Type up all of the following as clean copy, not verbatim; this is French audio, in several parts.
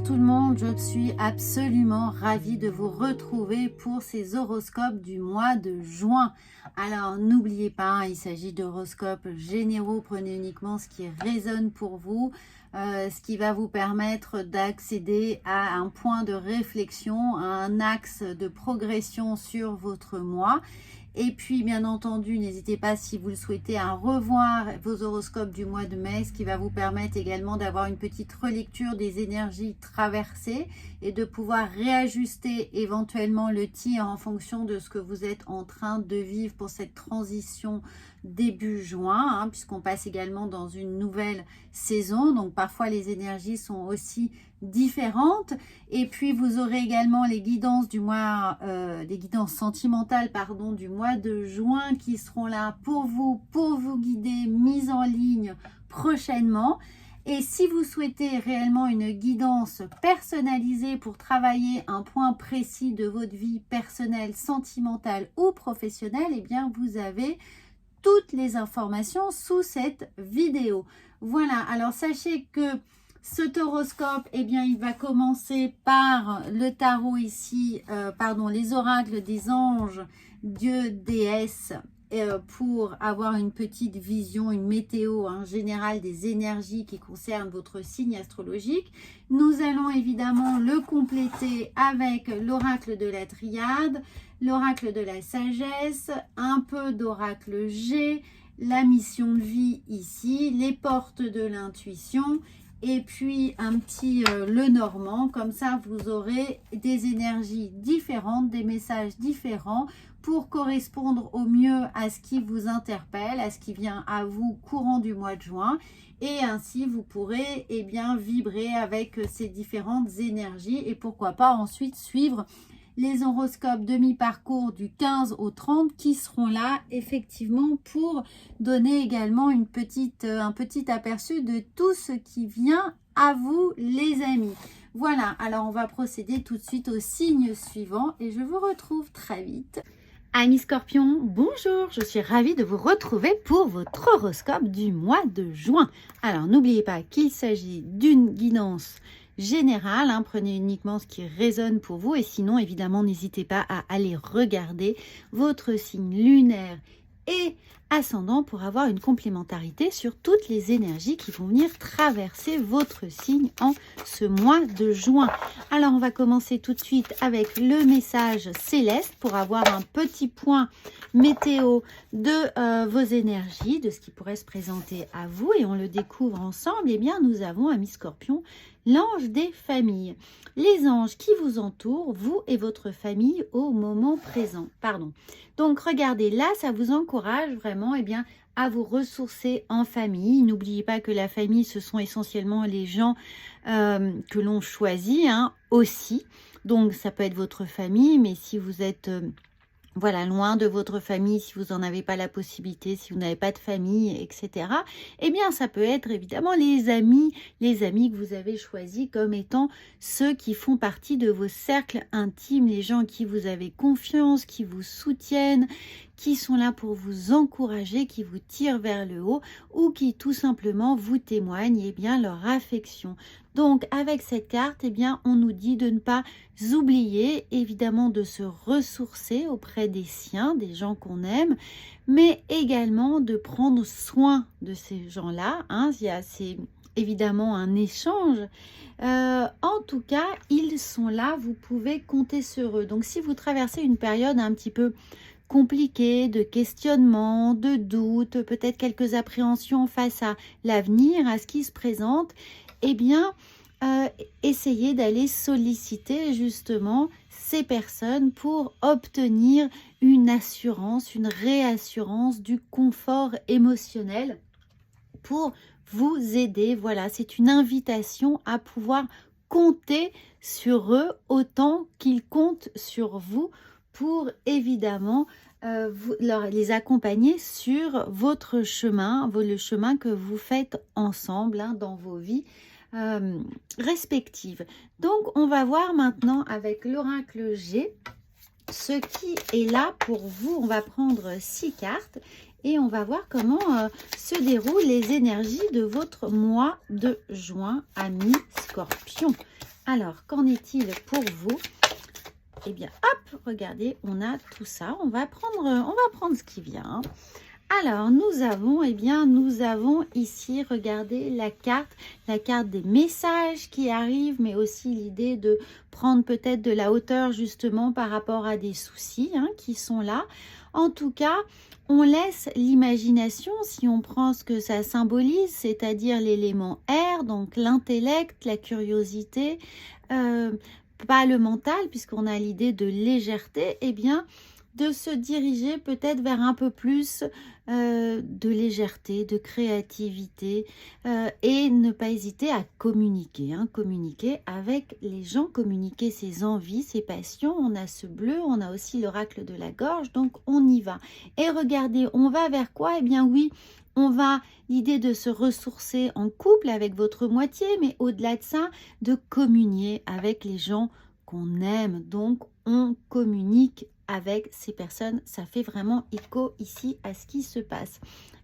tout le monde, je suis absolument ravie de vous retrouver pour ces horoscopes du mois de juin. Alors n'oubliez pas, il s'agit d'horoscopes généraux, prenez uniquement ce qui résonne pour vous, ce qui va vous permettre d'accéder à un point de réflexion, à un axe de progression sur votre mois. Et puis, bien entendu, n'hésitez pas, si vous le souhaitez, à revoir vos horoscopes du mois de mai, ce qui va vous permettre également d'avoir une petite relecture des énergies traversées et de pouvoir réajuster éventuellement le tir en fonction de ce que vous êtes en train de vivre pour cette transition début juin, puisqu'on passe également dans une nouvelle saison. Donc, parfois, les énergies sont aussi différentes. Et puis, vous aurez également les guidances du mois, les guidances sentimentales, pardon, du mois de juin qui seront là pour vous guider, mises en ligne prochainement. Et si vous souhaitez réellement une guidance personnalisée pour travailler un point précis de votre vie personnelle, sentimentale ou professionnelle, eh bien, vous avez toutes les informations sous cette vidéo. Voilà, alors sachez que cet horoscope, eh bien, il va commencer par le tarot ici, les oracles des anges, dieux, déesses, pour avoir une petite vision, une météo générale des énergies qui concernent votre signe astrologique. Nous allons évidemment le compléter avec l'oracle de la triade, l'oracle de la sagesse, un peu d'oracle G, la mission de vie ici, les portes de l'intuition et puis un petit le normand. Comme ça, vous aurez des énergies différentes, des messages différents pour correspondre au mieux à ce qui vous interpelle, à ce qui vient à vous courant du mois de juin. Et ainsi, vous pourrez vibrer avec ces différentes énergies et pourquoi pas ensuite suivre les horoscopes de mi-parcours du 15 au 30 qui seront là effectivement pour donner également un petit aperçu de tout ce qui vient à vous les amis. Voilà, alors on va procéder tout de suite au signe suivant et je vous retrouve très vite. Amis Scorpion, bonjour, je suis ravie de vous retrouver pour votre horoscope du mois de juin. Alors n'oubliez pas qu'il s'agit d'une guidance générale, prenez uniquement ce qui résonne pour vous et sinon évidemment n'hésitez pas à aller regarder votre signe lunaire et ascendant pour avoir une complémentarité sur toutes les énergies qui vont venir traverser votre signe en ce mois de juin. Alors on va commencer tout de suite avec le message céleste pour avoir un petit point météo de vos énergies, de ce qui pourrait se présenter à vous et on le découvre ensemble. Eh bien nous avons, amis Scorpions, l'ange des familles, les anges qui vous entourent, vous et votre famille au moment présent. Donc regardez, là ça vous encourage vraiment à vous ressourcer en famille. N'oubliez pas que la famille, ce sont essentiellement les gens que l'on choisit aussi. Donc ça peut être votre famille, mais si vous êtes loin de votre famille, si vous n'en avez pas la possibilité, si vous n'avez pas de famille, etc. Eh bien, ça peut être évidemment les amis que vous avez choisis comme étant ceux qui font partie de vos cercles intimes, les gens qui vous avez confiance, qui vous soutiennent, qui sont là pour vous encourager, qui vous tirent vers le haut ou qui tout simplement vous témoignent leur affection. Donc avec cette carte, on nous dit de ne pas oublier évidemment de se ressourcer auprès des siens, des gens qu'on aime, mais également de prendre soin de ces gens-là. C'est évidemment un échange. En tout cas, ils sont là, vous pouvez compter sur eux. Donc si vous traversez une période un petit peu compliqué, de questionnement, de doute, peut-être quelques appréhensions face à l'avenir, à ce qui se présente, essayez d'aller solliciter justement ces personnes pour obtenir une assurance, une réassurance du confort émotionnel pour vous aider. Voilà, c'est une invitation à pouvoir compter sur eux autant qu'ils comptent sur vous pour évidemment les accompagner sur votre chemin, le chemin que vous faites ensemble dans vos vies respectives. Donc, on va voir maintenant avec l'oracle G ce qui est là pour vous. On va prendre 6 cartes et on va voir comment se déroulent les énergies de votre mois de juin, amis Scorpions. Alors, qu'en est-il pour vous? Eh bien, hop, regardez, on a tout ça. On va prendre ce qui vient. Alors, nous avons, eh bien, nous avons ici, regardez, la carte des messages qui arrivent, mais aussi l'idée de prendre peut-être de la hauteur justement par rapport à des soucis qui sont là. En tout cas, on laisse l'imagination, si on prend ce que ça symbolise, c'est-à-dire l'élément R, donc l'intellect, la curiosité, pas le mental, puisqu'on a l'idée de légèreté, eh bien, de se diriger peut-être vers un peu plus de légèreté, de créativité et ne pas hésiter à communiquer, communiquer avec les gens, communiquer ses envies, ses passions. On a ce bleu, on a aussi l'oracle de la gorge, donc on y va. Et regardez, on va vers quoi? Eh bien oui, on va, l'idée de se ressourcer en couple avec votre moitié, mais au-delà de ça, de communier avec les gens qu'on aime. Donc, on communique avec ces personnes. Ça fait vraiment écho ici à ce qui se passe.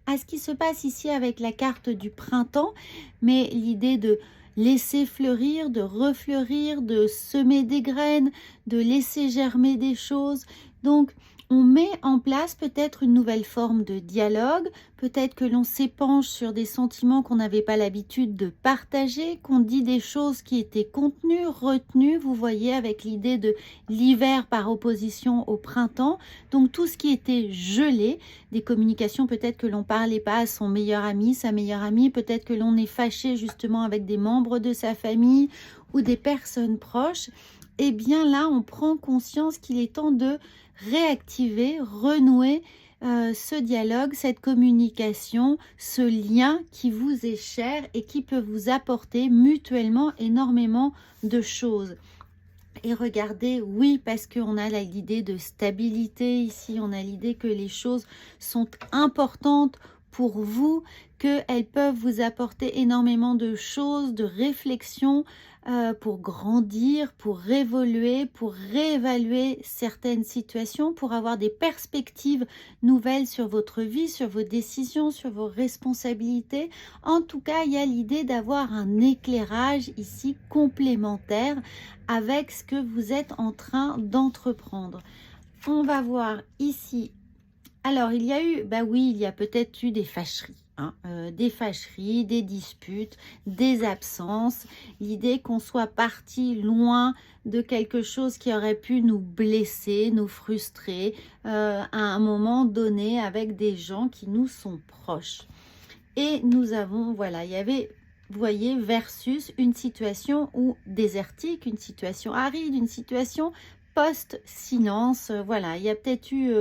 À ce qui se passe ici avec la carte du printemps, mais l'idée de laisser fleurir, de refleurir, de semer des graines, de laisser germer des choses. Donc, on met en place peut-être une nouvelle forme de dialogue, peut-être que l'on s'épanche sur des sentiments qu'on n'avait pas l'habitude de partager, qu'on dit des choses qui étaient contenues, retenues, vous voyez, avec l'idée de l'hiver par opposition au printemps. Donc tout ce qui était gelé, des communications peut-être que l'on parlait pas à son meilleur ami, sa meilleure amie, peut-être que l'on est fâché justement avec des membres de sa famille ou des personnes proches. Eh bien là, on prend conscience qu'il est temps de réactiver, renouer ce dialogue, cette communication, ce lien qui vous est cher et qui peut vous apporter mutuellement énormément de choses. Et regardez, oui, parce qu'on a l'idée de stabilité ici, on a l'idée que les choses sont importantes pour vous, qu'elles peuvent vous apporter énormément de choses, de réflexions pour grandir, pour évoluer, pour réévaluer certaines situations, pour avoir des perspectives nouvelles sur votre vie, sur vos décisions, sur vos responsabilités. En tout cas, il y a l'idée d'avoir un éclairage ici complémentaire avec ce que vous êtes en train d'entreprendre. On va voir ici. Alors, il y a eu, bah oui, il y a peut-être eu des fâcheries. Des fâcheries, des disputes, des absences, l'idée qu'on soit parti loin de quelque chose qui aurait pu nous blesser, nous frustrer à un moment donné avec des gens qui nous sont proches. Et nous avons, voilà, il y avait, vous voyez, versus une situation où désertique, une situation aride, une situation post-silence. Voilà, il y a peut-être eu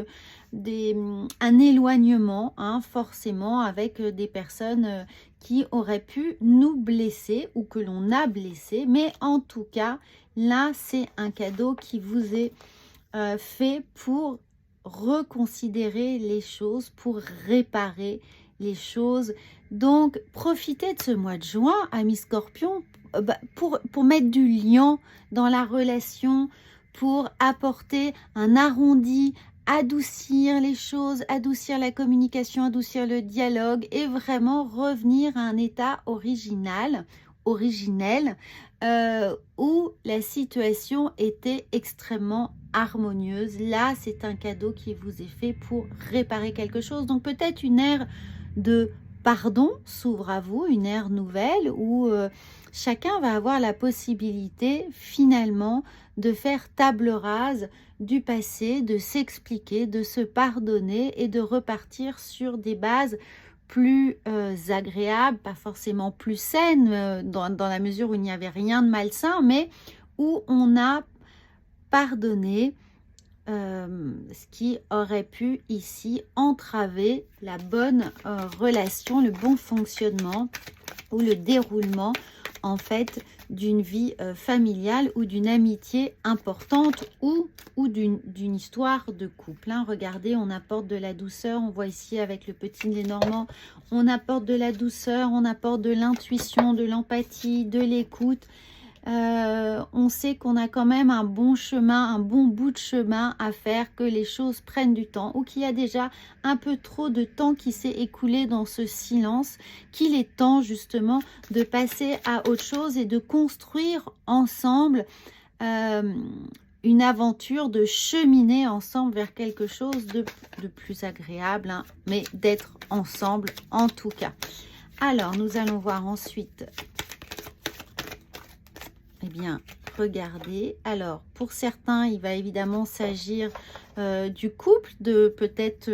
un éloignement, forcément, avec des personnes qui auraient pu nous blesser ou que l'on a blessé. Mais en tout cas, là, c'est un cadeau qui vous est fait pour reconsidérer les choses, pour réparer les choses. Donc, profitez de ce mois de juin, amis Scorpion, pour mettre du lien dans la relation, pour apporter un arrondi, adoucir les choses, adoucir la communication, adoucir le dialogue et vraiment revenir à un état originel, où la situation était extrêmement harmonieuse. Là, c'est un cadeau qui vous est fait pour réparer quelque chose. Donc peut-être une ère de pardon s'ouvre à vous, une ère nouvelle où chacun va avoir la possibilité finalement de faire table rase du passé, de s'expliquer, de se pardonner et de repartir sur des bases plus agréables, pas forcément plus saines dans la mesure où il n'y avait rien de malsain, mais où on a pardonné ce qui aurait pu ici entraver la bonne relation, le bon fonctionnement ou le déroulement en fait d'une vie familiale ou d'une amitié importante ou d'une histoire de couple. Regardez, on apporte de la douceur, on voit ici avec le petit Lénormand, on apporte de la douceur, on apporte de l'intuition, de l'empathie, de l'écoute. On sait qu'on a quand même un bon chemin, un bon bout de chemin à faire, que les choses prennent du temps ou qu'il y a déjà un peu trop de temps qui s'est écoulé dans ce silence, qu'il est temps justement de passer à autre chose et de construire ensemble une aventure, de cheminer ensemble vers quelque chose de plus agréable, hein, mais d'être ensemble en tout cas. Alors, nous allons voir ensuite, eh bien, regardez. Alors, pour certains, il va évidemment s'agir du couple, de peut-être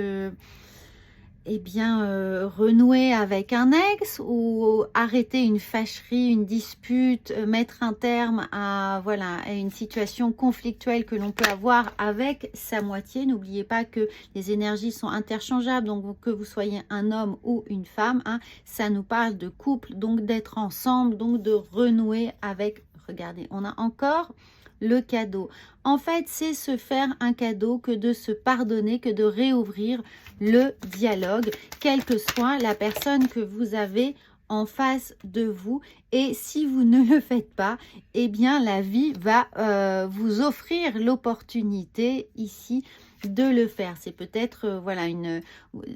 eh bien, renouer avec un ex ou arrêter une fâcherie, une dispute, mettre un terme à, voilà, à une situation conflictuelle que l'on peut avoir avec sa moitié. N'oubliez pas que les énergies sont interchangeables, donc que vous soyez un homme ou une femme, hein, ça nous parle de couple, donc d'être ensemble, donc de renouer avec. Regardez, on a encore le cadeau. En fait, c'est se faire un cadeau que de se pardonner, que de réouvrir le dialogue, quelle que soit la personne que vous avez en face de vous. Et si vous ne le faites pas, eh bien, la vie va vous offrir l'opportunité ici de le faire. C'est peut-être voilà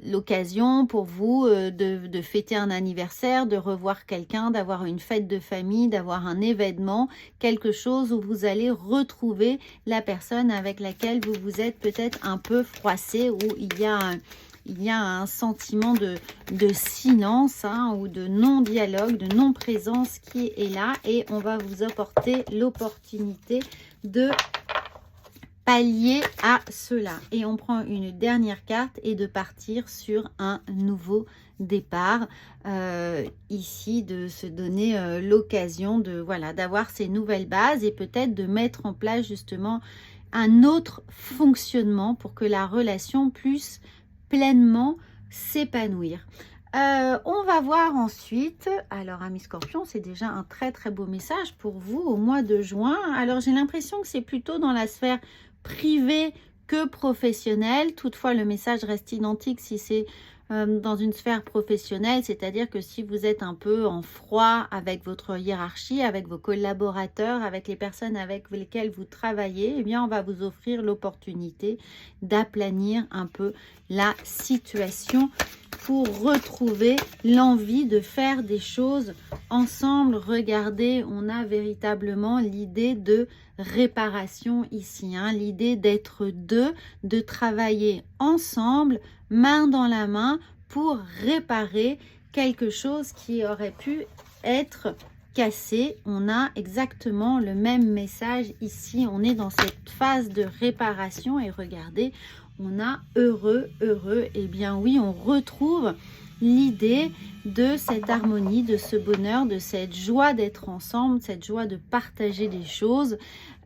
l'occasion pour vous de fêter un anniversaire, de revoir quelqu'un, d'avoir une fête de famille, d'avoir un événement, quelque chose où vous allez retrouver la personne avec laquelle vous vous êtes peut-être un peu froissé, où il y a un sentiment de silence, hein, ou de non-dialogue, de non-présence qui est là, et on va vous apporter l'opportunité de pallier à cela. Et on prend une dernière carte et de partir sur un nouveau départ, ici de se donner l'occasion de voilà d'avoir ces nouvelles bases et peut-être de mettre en place justement un autre fonctionnement pour que la relation puisse pleinement s'épanouir. On va voir ensuite, alors amis Scorpion, c'est déjà un très très beau message pour vous au mois de juin. Alors j'ai l'impression que c'est plutôt dans la sphère privée que professionnelle. Toutefois, le message reste identique si c'est dans une sphère professionnelle, c'est-à-dire que si vous êtes un peu en froid avec votre hiérarchie, avec vos collaborateurs, avec les personnes avec lesquelles vous travaillez, eh bien, on va vous offrir l'opportunité d'aplanir un peu la situation pour retrouver l'envie de faire des choses ensemble. Regardez, on a véritablement l'idée de réparation ici, hein, l'idée d'être deux, de travailler ensemble, main dans la main, pour réparer quelque chose qui aurait pu être cassé. On a exactement le même message ici, on est dans cette phase de réparation et regardez, on a heureux, heureux, et bien oui, on retrouve l'idée de cette harmonie, de ce bonheur, de cette joie d'être ensemble, cette joie de partager des choses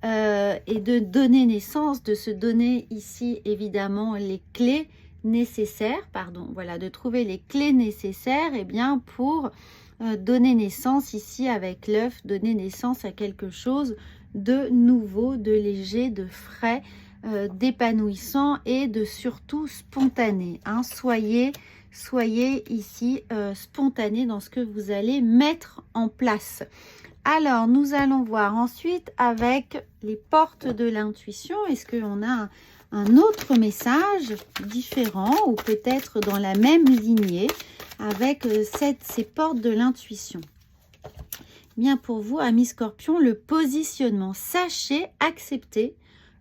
et de donner naissance, de se donner ici évidemment les clés nécessaires, voilà, de trouver les clés nécessaires et bien pour donner naissance ici avec l'œuf, donner naissance à quelque chose de nouveau, de léger, de frais, d'épanouissant et de surtout spontané, hein. Soyez ici spontané dans ce que vous allez mettre en place. Alors, nous allons voir ensuite avec les portes de l'intuition. Est-ce qu'on a un autre message différent ou peut-être dans la même lignée avec ces portes de l'intuition? Bien pour vous, amis Scorpion, le positionnement. Sachez accepter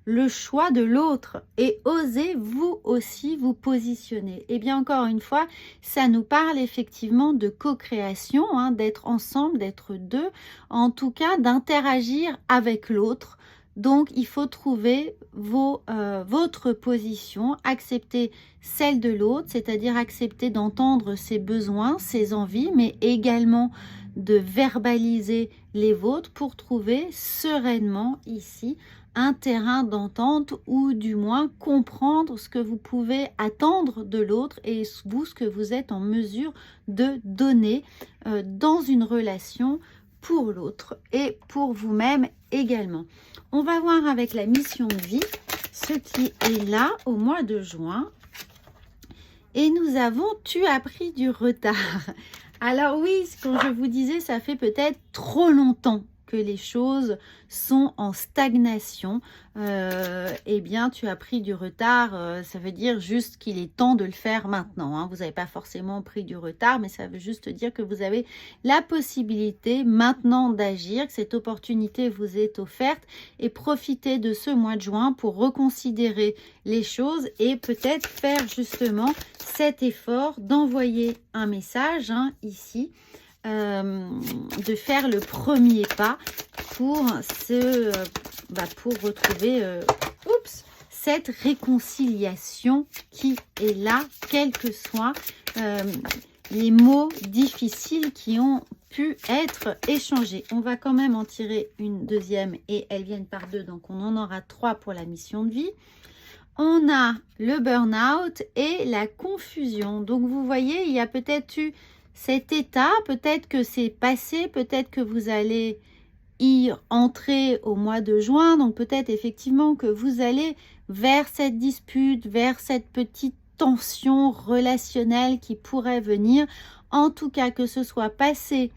le choix de l'autre et osez vous aussi vous positionner. Et bien encore une fois, ça nous parle effectivement de co-création, hein, d'être ensemble, d'être deux, en tout cas d'interagir avec l'autre. Donc il faut trouver votre position, accepter celle de l'autre, c'est-à-dire accepter d'entendre ses besoins, ses envies, mais également de verbaliser les vôtres pour trouver sereinement ici un terrain d'entente ou du moins comprendre ce que vous pouvez attendre de l'autre et vous, ce que vous êtes en mesure de donner dans une relation pour l'autre et pour vous-même également. On va voir avec la mission de vie ce qui est là au mois de juin. Et nous avons « Tu as pris du retard ». Alors oui, comme je vous disais, ça fait peut-être trop longtemps que les choses sont en stagnation, eh bien tu as pris du retard. Ça veut dire juste qu'il est temps de le faire maintenant, hein. Vous n'avez pas forcément pris du retard, mais ça veut juste dire que vous avez la possibilité maintenant d'agir, que cette opportunité vous est offerte, et profitez de ce mois de juin pour reconsidérer les choses et peut-être faire justement cet effort d'envoyer un message, hein, ici, de faire le premier pas pour pour retrouver cette réconciliation qui est là, quels que soient les mots difficiles qui ont pu être échangés. On va quand même en tirer une deuxième et elles viennent par deux, donc on en aura 3 pour la mission de vie. On a le burn-out et la confusion. Donc vous voyez, il y a peut-être eu cet état, peut-être que c'est passé, peut-être que vous allez y entrer au mois de juin. Donc peut-être effectivement que vous allez vers cette dispute, vers cette petite tension relationnelle qui pourrait venir. En tout cas, que ce soit passé,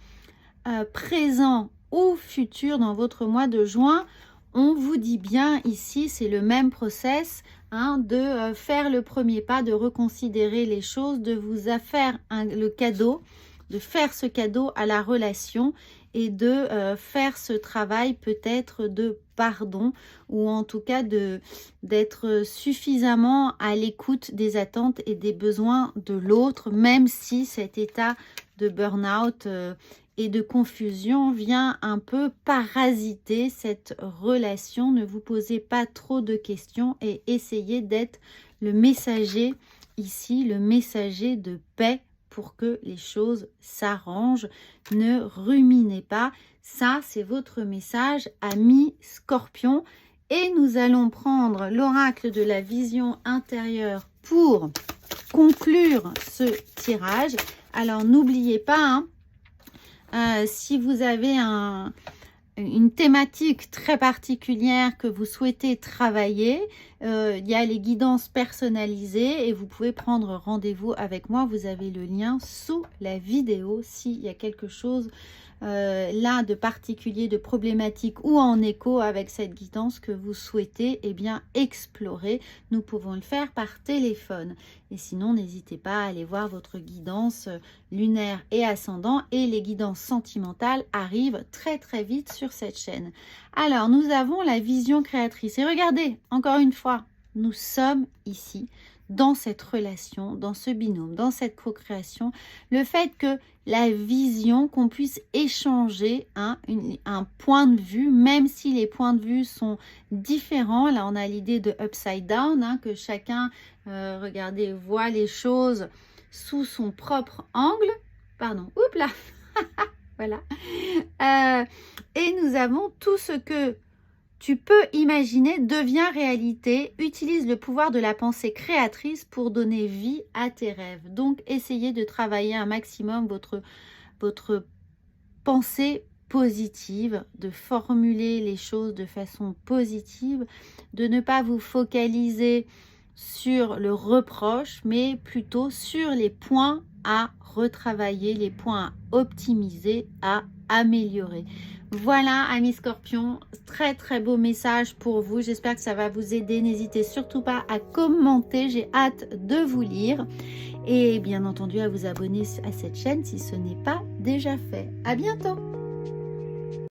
présent ou futur dans votre mois de juin, on vous dit bien ici, c'est le même process, hein, de faire le premier pas, de reconsidérer les choses, de vous faire le cadeau, de faire ce cadeau à la relation et de faire ce travail peut-être de pardon, ou en tout cas d'être suffisamment à l'écoute des attentes et des besoins de l'autre, même si cet état de burn-out et de confusion vient un peu parasiter cette relation. Ne vous posez pas trop de questions et essayez d'être le messager ici, le messager de paix pour que les choses s'arrangent. Ne ruminez pas. Ça, c'est votre message, ami Scorpion. Et nous allons prendre l'oracle de la vision intérieure pour conclure ce tirage. Alors, n'oubliez pas, hein, si vous avez une thématique très particulière que vous souhaitez travailler, il y a les guidances personnalisées et vous pouvez prendre rendez-vous avec moi. Vous avez le lien sous la vidéo s'il y a quelque chose là de particulier, de problématique ou en écho avec cette guidance que vous souhaitez explorer. Nous pouvons le faire par téléphone. Et sinon, n'hésitez pas à aller voir votre guidance lunaire et ascendant. Et les guidances sentimentales arrivent très très vite sur cette chaîne. Alors, nous avons la vision créatrice. Et regardez, encore une fois, nous sommes ici dans cette relation, dans ce binôme, dans cette co-création. Le fait que la vision, qu'on puisse échanger un point de vue, même si les points de vue sont différents. Là, on a l'idée de upside down, hein, que chacun, regardez, voit les choses sous son propre angle. Pardon, oups là, voilà. Et nous avons tout ce que tu peux imaginer devient réalité. Utilise le pouvoir de la pensée créatrice pour donner vie à tes rêves. Donc, essayez de travailler un maximum votre pensée positive, de formuler les choses de façon positive, de ne pas vous focaliser sur le reproche, mais plutôt sur les points à retravailler, les points à optimiser, à améliorer. Voilà, amis Scorpions, très très beau message pour vous. J'espère que ça va vous aider. N'hésitez surtout pas à commenter. J'ai hâte de vous lire. Et bien entendu, à vous abonner à cette chaîne si ce n'est pas déjà fait. À bientôt!